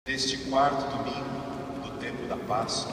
Neste quarto domingo do tempo da Páscoa,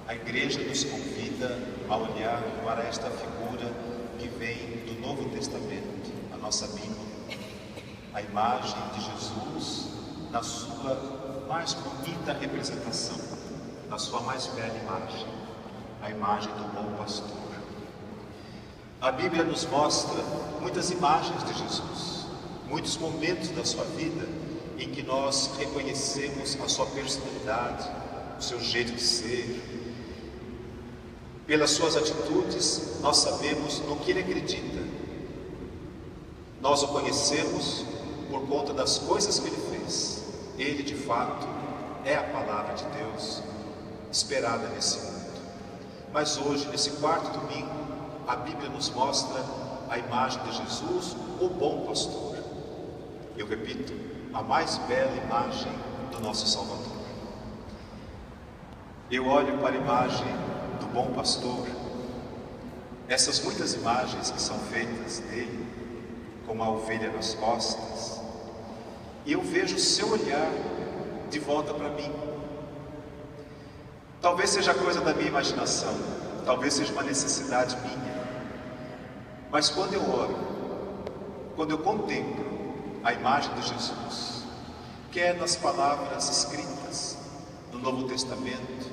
a Igreja nos convida a olhar para esta figura que vem do Novo Testamento, a nossa Bíblia, a imagem de Jesus na sua mais bonita representação, na sua mais bela imagem, a imagem do bom pastor. A Bíblia nos mostra muitas imagens de Jesus, muitos momentos da sua vida em que nós reconhecemos a sua personalidade, o seu jeito de ser. Pelas suas atitudes, nós sabemos no que ele acredita. Nós o conhecemos por conta das coisas que ele fez. Ele, de fato, é a palavra de Deus esperada nesse mundo. Mas hoje, nesse quarto domingo, a Bíblia nos mostra a imagem de Jesus, o bom pastor. Eu repito, a mais bela imagem do nosso Salvador. Eu olho para a imagem do bom pastor, essas muitas imagens que são feitas dele, como a ovelha nas costas, e eu vejo o seu olhar de volta para mim. Talvez seja coisa da minha imaginação, talvez seja uma necessidade minha, mas quando eu oro, quando eu contemplo a imagem de Jesus, quer nas palavras escritas no Novo Testamento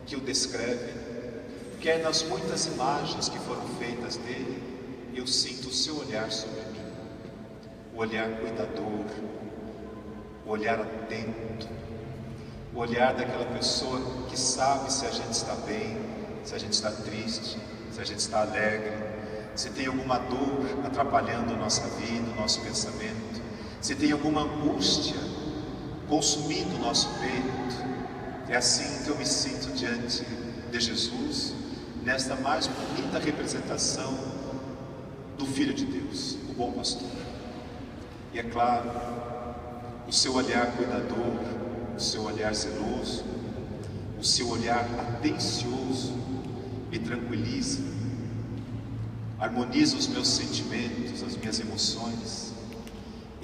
que o descrevem, quer nas muitas imagens que foram feitas dele, eu sinto o seu olhar sobre mim, o olhar cuidador, o olhar atento, o olhar daquela pessoa que sabe se a gente está bem, se a gente está triste, se a gente está alegre, se tem alguma dor atrapalhando a nossa vida, o nosso pensamento, se tem alguma angústia consumindo o nosso peito. É assim que eu me sinto diante de Jesus, nesta mais bonita representação do Filho de Deus, o bom pastor. E é claro, o seu olhar cuidador, o seu olhar zeloso, o seu olhar atencioso me tranquiliza, harmoniza os meus sentimentos, as minhas emoções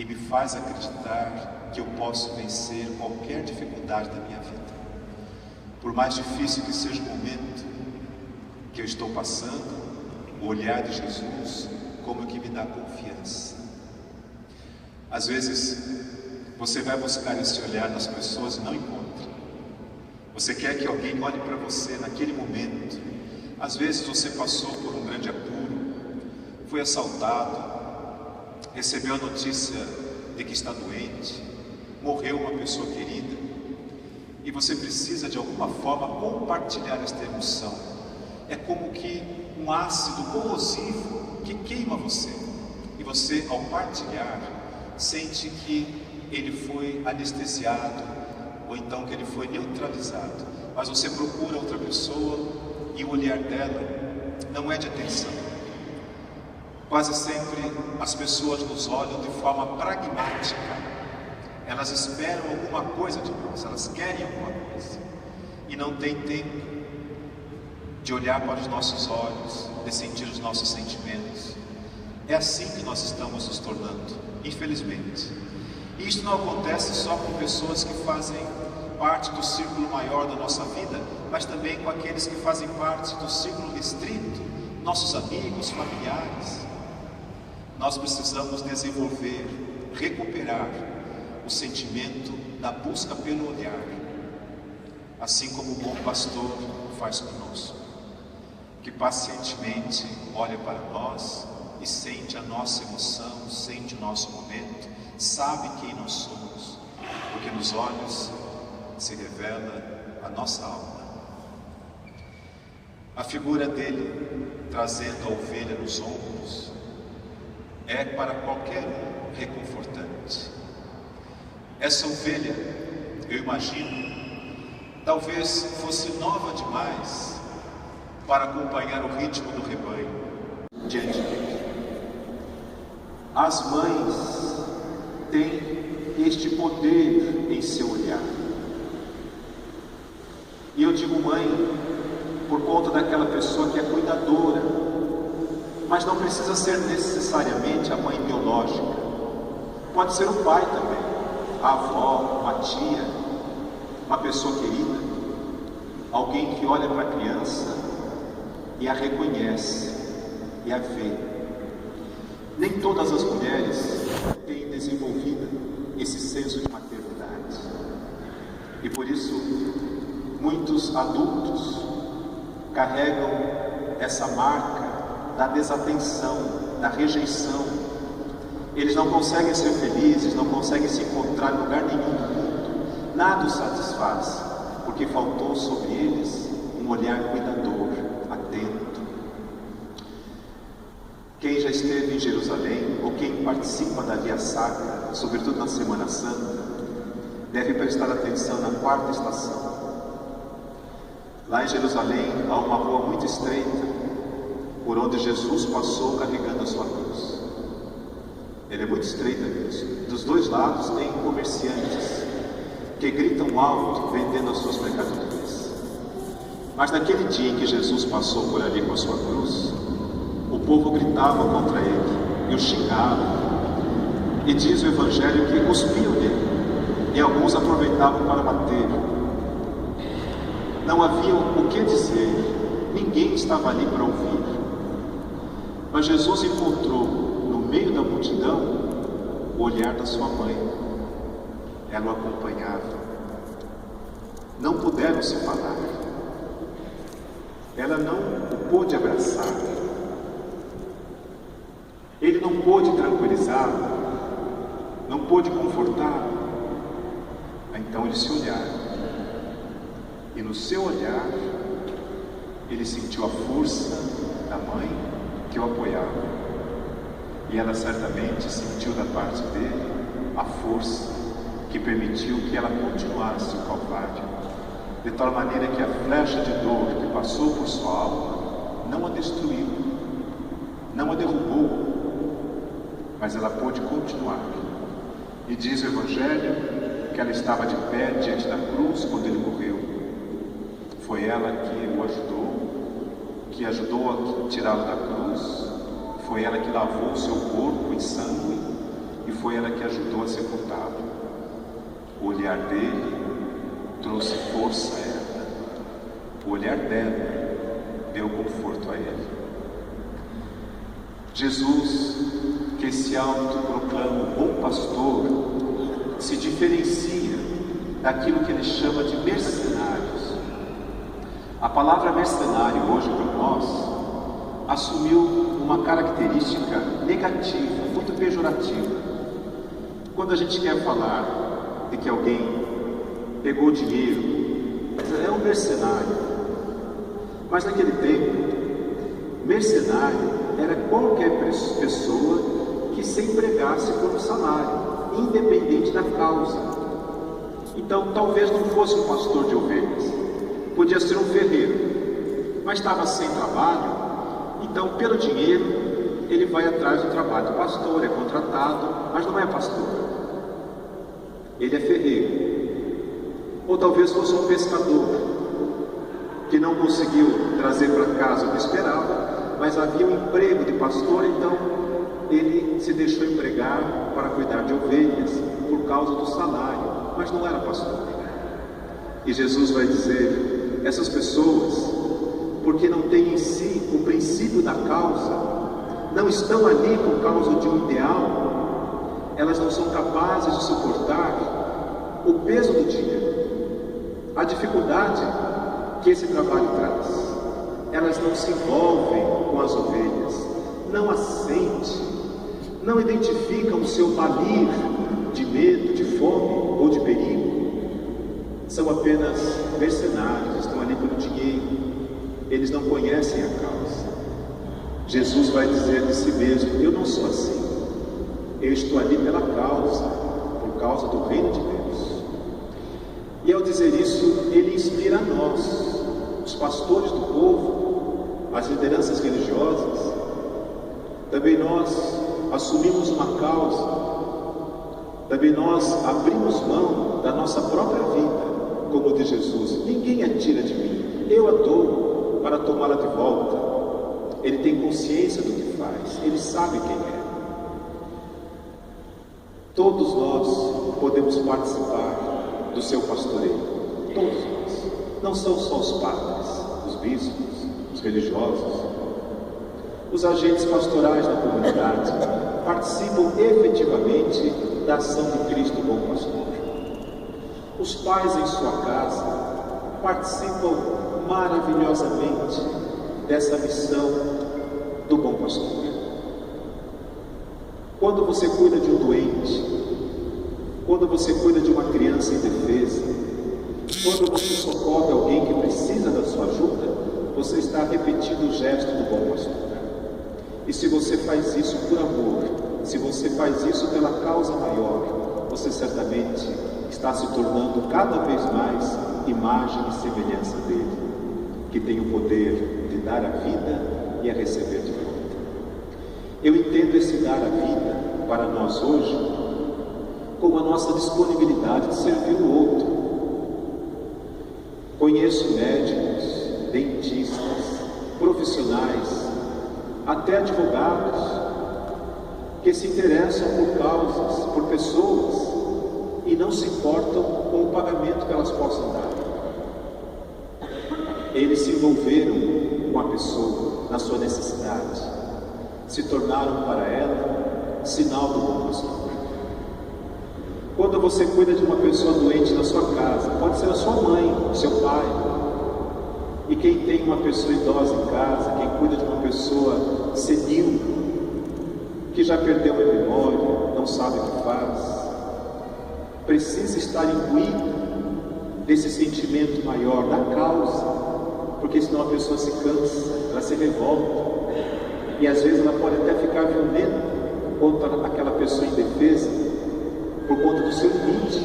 e me faz acreditar que eu posso vencer qualquer dificuldade da minha vida. Por mais difícil que seja o momento que eu estou passando, o olhar de Jesus como que me dá confiança. Às vezes você vai buscar esse olhar nas pessoas e não encontra. Você quer que alguém olhe para você naquele momento. Às vezes você passou por um grande apuro, foi assaltado, recebeu a notícia de que está doente, morreu uma pessoa querida, e você precisa de alguma forma compartilhar esta emoção. É como que um ácido corrosivo que queima você, e você, ao partilhar, sente que ele foi anestesiado, ou então que ele foi neutralizado. Mas você procura outra pessoa e o olhar dela não é de atenção. Quase sempre as pessoas nos olham de forma pragmática. Elas esperam alguma coisa de nós, elas querem alguma coisa. E não tem tempo de olhar para os nossos olhos, de sentir os nossos sentimentos. É assim que nós estamos nos tornando, infelizmente. E isso não acontece só com pessoas que fazem parte do círculo maior da nossa vida, mas também com aqueles que fazem parte do círculo restrito, nossos amigos, familiares. Nós precisamos desenvolver, recuperar o sentimento da busca pelo olhar, assim como o bom pastor faz conosco, que pacientemente olha para nós e sente a nossa emoção, sente o nosso momento, sabe quem nós somos, porque nos olhos se revela a nossa alma. A figura dele, trazendo a ovelha nos ombros, é para qualquer um reconfortante. Essa ovelha, eu imagino, talvez fosse nova demais para acompanhar o ritmo do rebanho diante dele. As mães têm este poder em seu olhar. E eu digo mãe por conta daquela pessoa que é cuidadora, mas não precisa ser necessariamente a mãe biológica. Pode ser o pai também. a avó, uma tia, uma pessoa querida, alguém que olha para a criança e a reconhece e a vê. Nem todas as mulheres têm desenvolvido esse senso de maternidade. E por isso, muitos adultos carregam essa marca da desatenção, da rejeição. Eles não conseguem ser felizes, não conseguem se encontrar em lugar nenhum do mundo. Nada os satisfaz, porque faltou sobre eles um olhar cuidador, atento. Quem já esteve em Jerusalém, ou quem participa da Via Sacra, sobretudo na Semana Santa, deve prestar atenção na quarta estação. Lá em Jerusalém há uma rua muito estreita, por onde Jesus passou carregando a sua cruz. Ela é muito estreita mesmo. Dos dois lados tem comerciantes que gritam alto, vendendo as suas mercadorias. Mas naquele dia em que Jesus passou por ali com a sua cruz, o povo gritava contra ele e o xingava. E diz o Evangelho que cuspiam nele, e alguns aproveitavam para bater. Não havia o que dizer, ninguém estava ali para ouvir. Mas Jesus encontrou no meio da multidão o olhar da sua mãe. Ela o acompanhava. Não puderam se falar. Ela não o pôde abraçar. Ele não pôde tranquilizá-la, não pôde confortá-la. Então eles se olharam. E no seu olhar, ele sentiu a força da mãe que o apoiava. E ela certamente sentiu da parte dele a força que permitiu que ela continuasse o Calvário, de tal maneira que a flecha de dor que passou por sua alma não a destruiu, não a derrubou, mas ela pôde continuar. E diz o Evangelho que ela estava de pé diante da cruz quando ele morreu. Foi ela que ajudou a tirá-lo da cruz. Foi ela que lavou o seu corpo em sangue e foi ela que ajudou a sepultá-lo. O olhar dele trouxe força a ela. O olhar dela deu conforto a ele. Jesus, que se autoproclama o bom pastor, se diferencia daquilo que ele chama de mercenários. A palavra mercenário hoje para nós assumiu uma característica negativa, muito pejorativa. Quando a gente quer falar de que alguém pegou dinheiro, é um mercenário. Mas naquele tempo, mercenário era qualquer pessoa que se empregasse por um salário, independente da causa. Então talvez não fosse um pastor de ovelhas, podia ser um ferreiro, mas estava sem trabalho, então pelo dinheiro ele vai atrás do trabalho. O pastor é contratado, mas não é pastor, ele é ferreiro. Ou talvez fosse um pescador que não conseguiu trazer para casa o que esperava, mas havia um emprego de pastor, então ele se deixou empregar para cuidar de ovelhas por causa do salário, mas não era pastor. E Jesus vai dizer: essas pessoas, porque não têm em si o princípio da causa, não estão ali por causa de um ideal, elas não são capazes de suportar o peso do dia, a dificuldade que esse trabalho traz. Elas não se envolvem com as ovelhas, não as sentem, não identificam o seu balir de medo, de fome ou de perigo. São apenas mercenários, estão ali pelo dinheiro, eles não conhecem a causa. Jesus vai dizer de si mesmo: eu não sou assim, eu estou ali pela causa, por causa do reino de Deus. E ao dizer isso, ele inspira a nós, os pastores do povo, as lideranças religiosas. Também nós assumimos uma causa, também nós abrimos mão da nossa própria vida, como de Jesus: ninguém a tira de mim, eu a dou para tomá-la de volta. Ele tem consciência do que faz, ele sabe quem é. Todos nós podemos participar do seu pastoreio. Todos nós. Não são só os padres, os bispos, os religiosos. Os agentes pastorais da comunidade participam efetivamente da ação de Cristo Bom Pastor. Os pais em sua casa participam maravilhosamente dessa missão do Bom Pastor. Quando você cuida de um doente, quando você cuida de uma criança indefesa, quando você socorre alguém que precisa da sua ajuda, você está repetindo o gesto do Bom Pastor. E se você faz isso por amor, se você faz isso pela causa maior, você certamente está se tornando cada vez mais imagem e semelhança dele, que tem o poder de dar a vida e a receber de volta. Eu entendo esse dar a vida para nós hoje como a nossa disponibilidade de servir o outro. Conheço médicos, dentistas, profissionais, até advogados, que se interessam por causas, por pessoas, e não se importam com o pagamento que elas possam dar. Eles se envolveram com a pessoa na sua necessidade, se tornaram para ela sinal do Bom Pastor. Quando você cuida de uma pessoa doente na sua casa, pode ser a sua mãe, o seu pai. E quem tem uma pessoa idosa em casa, quem cuida de uma pessoa senil, que já perdeu a memória, não sabe o que faz, precisa estar imbuído desse sentimento maior, da causa, porque senão a pessoa se cansa, ela se revolta, e às vezes ela pode até ficar violenta contra aquela pessoa indefesa, por conta do seu limite.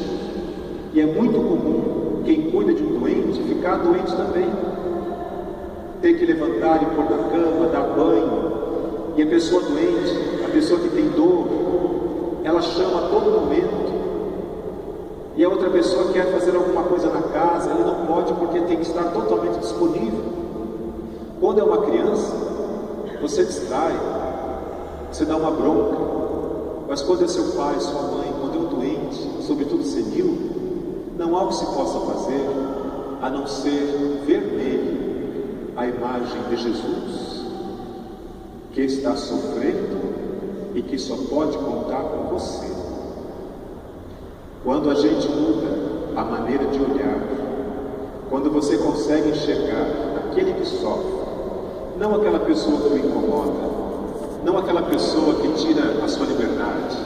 E é muito comum quem cuida de um doente ficar doente também, ter que levantar e pôr na cama, dar banho, e a pessoa doente, a pessoa que tem dor, ela chama a todo momento, e a outra pessoa quer fazer alguma coisa na casa, ele não pode porque tem que estar totalmente disponível. Quando é uma criança, você distrai, você dá uma bronca, mas quando é seu pai, sua mãe, quando é um doente, sobretudo senil, não há o que se possa fazer a não ser ver nele a imagem de Jesus, que está sofrendo e que só pode contar com você. Quando a gente muda a maneira de olhar, quando você consegue enxergar aquele que sofre, não aquela pessoa que o incomoda, não aquela pessoa que tira a sua liberdade,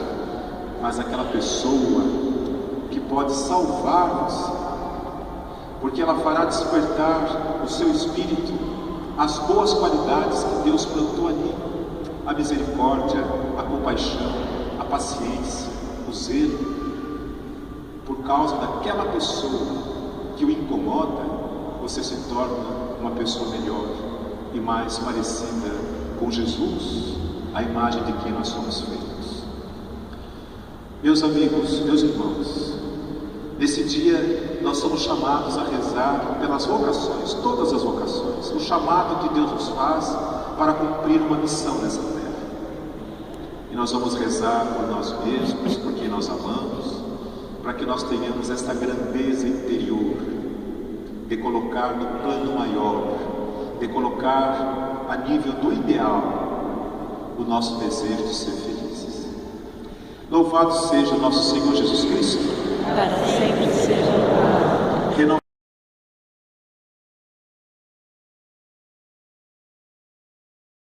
mas aquela pessoa que pode salvar você, porque ela fará despertar o seu espírito as boas qualidades que Deus plantou ali: a misericórdia, a compaixão, a paciência, o zelo. Por causa daquela pessoa que o incomoda, você se torna uma pessoa melhor e mais parecida com Jesus, a imagem de quem nós somos feitos. Meus amigos, meus irmãos, nesse dia nós somos chamados a rezar pelas vocações, todas as vocações, o chamado que Deus nos faz para cumprir uma missão nessa terra. E nós vamos rezar por nós mesmos, por quem nós amamos, para que nós tenhamos essa grandeza interior de colocar no plano maior, de colocar a nível do ideal o nosso desejo de ser felizes. Louvado seja nosso Senhor Jesus Cristo. Para sempre seja louvado.